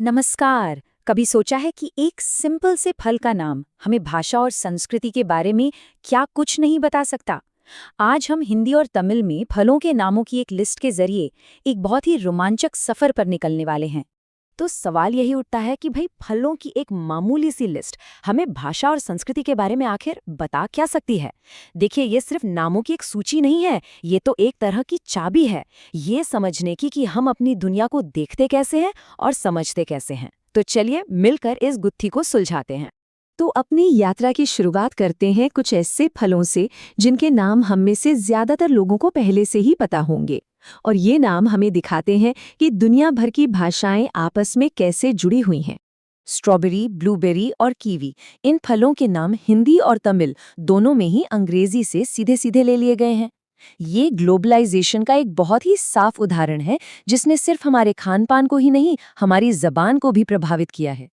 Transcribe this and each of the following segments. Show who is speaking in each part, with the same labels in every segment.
Speaker 1: नमस्कार। कभी सोचा है कि एक सिंपल से फल का नाम हमें भाषा और संस्कृति के बारे में क्या कुछ नहीं बता सकता। आज हम हिंदी और तमिल में फलों के नामों की एक लिस्ट के जरिए एक बहुत ही रोमांचक सफर पर निकलने वाले हैं। तो सवाल यही उठता है कि भाई फलों की एक मामूली सी लिस्ट हमें भाषा और संस्कृति के बारे में आखिर बता क्या सकती है। देखिए, ये सिर्फ नामों की एक सूची नहीं है, ये तो एक तरह की चाबी है ये समझने की कि हम अपनी दुनिया को देखते कैसे हैं और समझते कैसे हैं। तो चलिए मिलकर इस गुत्थी को सुलझाते हैं। तो अपनी यात्रा की शुरुआत करते हैं कुछ ऐसे फलों से जिनके नाम हम में से ज्यादातर लोगों को पहले से ही पता होंगे। और ये नाम हमें दिखाते हैं कि दुनिया भर की भाषाएं आपस में कैसे जुड़ी हुई हैं। स्ट्रॉबेरी, ब्लूबेरी और कीवी, इन फलों के नाम हिंदी और तमिल दोनों में ही अंग्रेजी से सीधे सीधे ले लिए गए हैं। ये ग्लोबलाइजेशन का एक बहुत ही साफ उदाहरण है जिसने सिर्फ हमारे खान पान को ही नहीं, हमारी जबान को भी प्रभावित किया है।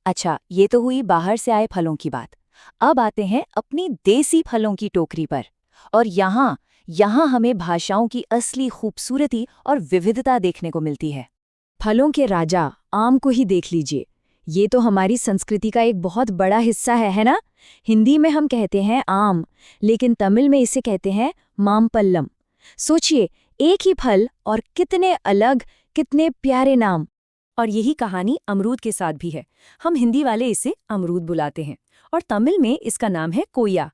Speaker 1: अच्छा, ये तो हुई बाहर से आए फलों की बात। अब आते हैं अपनी देसी फलों की टोकरी पर। और यहाँ हमें भाषाओं की असली खूबसूरती और विविधता देखने को मिलती है। फलों के राजा आम को ही देख लीजिए। ये तो हमारी संस्कृति का एक बहुत बड़ा हिस्सा है ना? हिंदी में हम कहते हैं आम, लेकिन तमिल में इसे कहते हैं मामपल्लम। सोचिए, एक ही फल और कितने अलग, कितने प्यारे नाम। और यही कहानी अमरूद के साथ भी है। हम हिंदी वाले इसे अमरूद बुलाते हैं और तमिल में इसका नाम है कोया।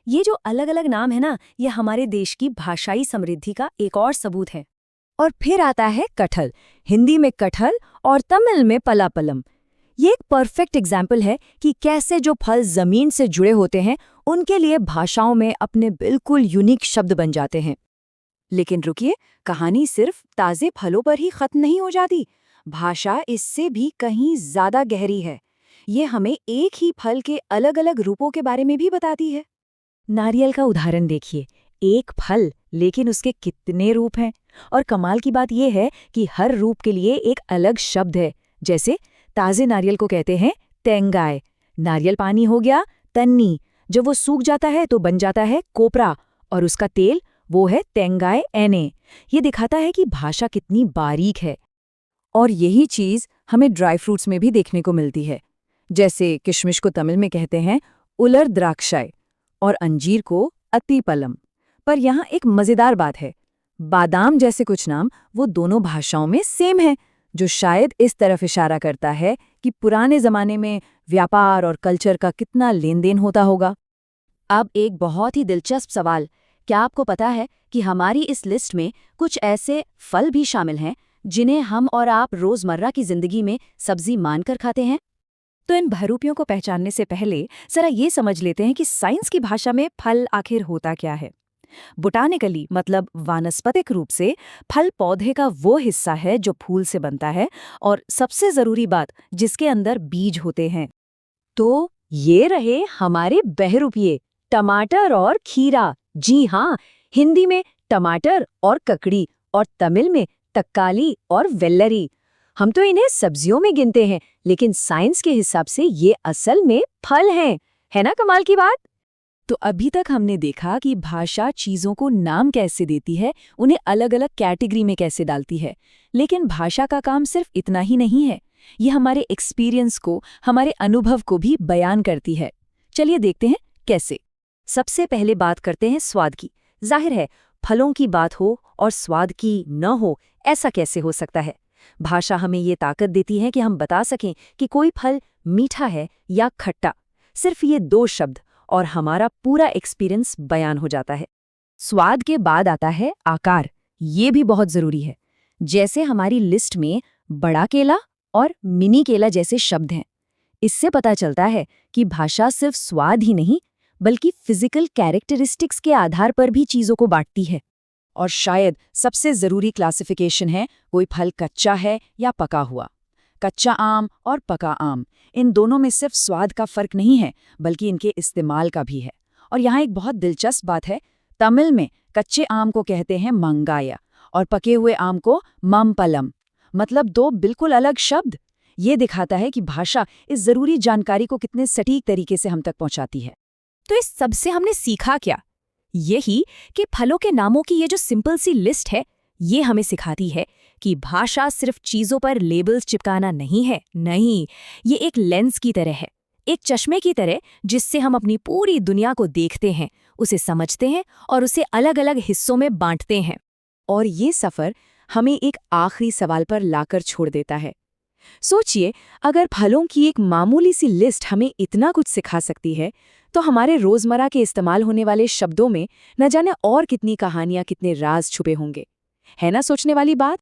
Speaker 1: ये जो अलग अलग नाम है ना, ये हमारे देश की भाषाई समृद्धि का एक और सबूत है। और फिर आता है कटहल। हिंदी में कटहल और तमिल में पलापलम। ये एक परफेक्ट एग्जाम्पल है कि कैसे जो फल जमीन से जुड़े होते हैं उनके लिए भाषाओं में अपने बिल्कुल यूनिक शब्द बन जाते हैं। लेकिन रुकिए, कहानी सिर्फ ताजे फलों पर ही खत्म नहीं हो जाती। भाषा इससे भी कहीं ज्यादा गहरी है। ये हमें एक ही फल के अलग अलग रूपों के बारे में भी बताती है। नारियल का उदाहरण देखिए, एक फल लेकिन उसके कितने रूप हैं। और कमाल की बात यह है कि हर रूप के लिए एक अलग शब्द है। जैसे ताजे नारियल को कहते हैं तेंगाय, नारियल पानी हो गया तन्नी, जब वो सूख जाता है तो बन जाता है कोपरा, और उसका तेल वो है तेंगाय एने। ये दिखाता है कि भाषा कितनी बारीक है। और यही चीज हमें ड्राई फ्रूट्स में भी देखने को मिलती है। जैसे किशमिश को तमिल में कहते हैं उलर द्राक्षाय और अंजीर को अतिपलम। पर यहाँ एक मजेदार बात है, बादाम जैसे कुछ नाम वो दोनों भाषाओं में सेम है, जो शायद इस तरफ इशारा करता है कि पुराने जमाने में व्यापार और कल्चर का कितना लेन देन होता होगा। अब एक बहुत ही दिलचस्प सवाल, क्या आपको पता है कि हमारी इस लिस्ट में कुछ ऐसे फल भी शामिल हैं जिन्हें हम और आप रोजमर्रा की जिंदगी में सब्जी मानकर खाते हैं? तो इन बहुरूपियों को पहचानने से पहले जरा ये समझ लेते हैं कि साइंस की भाषा में फल आखिर होता क्या है। बोटानिकली मतलब वानस्पतिक रूप से फल पौधे का वो हिस्सा है जो फूल से बनता है, और सबसे जरूरी बात, जिसके अंदर बीज होते हैं। तो ये रहे हमारे बहुरूपिये, टमाटर और खीरा। जी हाँ, हिंदी में टमाटर और ककड़ी और तमिल में तक्काली और वेल्लरी। हम तो इन्हें सब्जियों में गिनते हैं, लेकिन साइंस के हिसाब से ये असल में फल हैं। है ना कमाल की बात? तो अभी तक हमने देखा कि भाषा चीजों को नाम कैसे देती है, उन्हें अलग अलग कैटेगरी में कैसे डालती है। लेकिन भाषा का काम सिर्फ इतना ही नहीं है, ये हमारे एक्सपीरियंस को, हमारे अनुभव को भी बयान करती है। चलिए देखते हैं कैसे। सबसे पहले बात करते हैं स्वाद की। जाहिर है, फलों की बात हो और स्वाद की न हो, ऐसा कैसे हो सकता है? भाषा हमें ये ताकत देती है कि हम बता सकें कि कोई फल मीठा है या खट्टा। सिर्फ ये दो शब्द और हमारा पूरा एक्सपीरियंस बयान हो जाता है। स्वाद के बाद आता है आकार। ये भी बहुत जरूरी है। जैसे हमारी लिस्ट में बड़ा केला और मिनी केला जैसे शब्द हैं। इससे पता चलता है कि भाषा सिर्फ स्वाद ही नहीं, बल्कि फिजिकल कैरेक्टरिस्टिक्स के आधार पर भी चीजों को बांटती है। और शायद सबसे जरूरी क्लासिफिकेशन है, कोई फल कच्चा है या पका हुआ। कच्चा आम और पका आम, इन दोनों में सिर्फ स्वाद का फर्क नहीं है, बल्कि इनके इस्तेमाल का भी है। और यहाँ एक बहुत दिलचस्प बात है, तमिल में कच्चे आम को कहते हैं मंगाया और पके हुए आम को ममपलम। मतलब दो बिल्कुल अलग शब्द। ये दिखाता है कि भाषा इस जरूरी जानकारी को कितने सटीक तरीके से हम तक पहुंचाती है। तो इस सब से हमने सीखा क्या? यही कि फलों के नामों की ये जो सिंपल सी लिस्ट है, ये हमें सिखाती है
Speaker 2: कि भाषा सिर्फ चीज़ों पर लेबल्स चिपकाना नहीं है। नहीं, ये एक लेंस की तरह है, एक चश्मे की तरह जिससे हम अपनी पूरी दुनिया को देखते हैं, उसे समझते हैं और उसे अलग अलग हिस्सों में बांटते हैं।
Speaker 1: और ये सफ़र हमें एक आखिरी सवाल पर लाकर छोड़ देता है। सोचिए, अगर फलों की एक मामूली सी लिस्ट हमें इतना कुछ सिखा सकती है, तो हमारे रोज़मर्रा के इस्तेमाल होने वाले शब्दों में न जाने और कितनी कहानियाँ, कितने राज छुपे होंगे। है ना सोचने वाली बात?